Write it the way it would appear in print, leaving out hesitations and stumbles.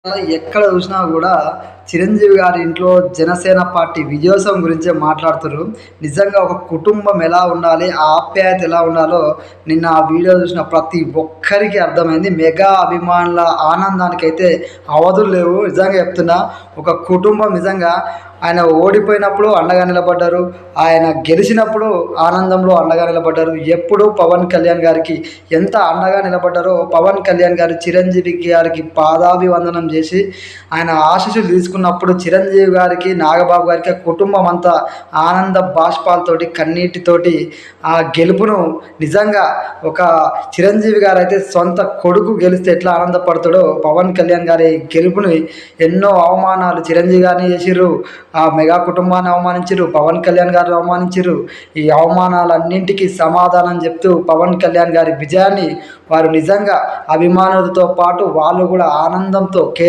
ఎక్కడ చూసినా కూడా చిరంజీవి గారి ఇంట్లో జనసేన పార్టీ విజయోత్సవం గురించే మాట్లాడుతుర్రు. నిజంగా ఒక కుటుంబం ఎలా ఉండాలి, ఆ ఆప్యాయత ఎలా ఉండాలో నిన్న ఆ వీడియో చూసిన ప్రతి ఒక్కరికి అర్థమైంది. మెగా అభిమానుల ఆనందానికైతే అవధులు లేవు. నిజంగా చెప్తున్నా, ఒక కుటుంబం నిజంగా ఆయన ఓడిపోయినప్పుడు అండగా నిలబడ్డారు, ఆయన గెలిచినప్పుడు ఆనందంలో అండగా నిలబడ్డారు. ఎప్పుడు పవన్ కళ్యాణ్ గారికి ఎంత అండగా నిలబడ్డారో పవన్ కళ్యాణ్ గారు చిరంజీవి గారికి పాదాభివందనం చేసి ఆయన ఆశీస్సులు తీసుకున్నప్పుడు చిరంజీవి గారికి, నాగబాబు గారికి ఆ కుటుంబం అంతా ఆనంద బాష్పాలతోటి, కన్నీటితోటి ఆ గెలుపును నిజంగా ఒక చిరంజీవి గారు అయితే సొంత కొడుకు గెలిస్తే ఎట్లా ఆనందపడతాడో పవన్ కళ్యాణ్ గారి గెలుపుని ఎన్నో అవమానాలు చిరంజీవి గారిని చేసిర్రు, ఆ మెగా కుటుంబాన్ని అవమానించిర్రు, పవన్ కళ్యాణ్ గారిని అవమానించిర్రు. ఈ అవమానాలన్నింటికీ సమాధానం చెప్తూ పవన్ కళ్యాణ్ గారి విజయాన్ని వారు నిజంగా అభిమానులతో పాటు వాళ్ళు కూడా ఆనందంతో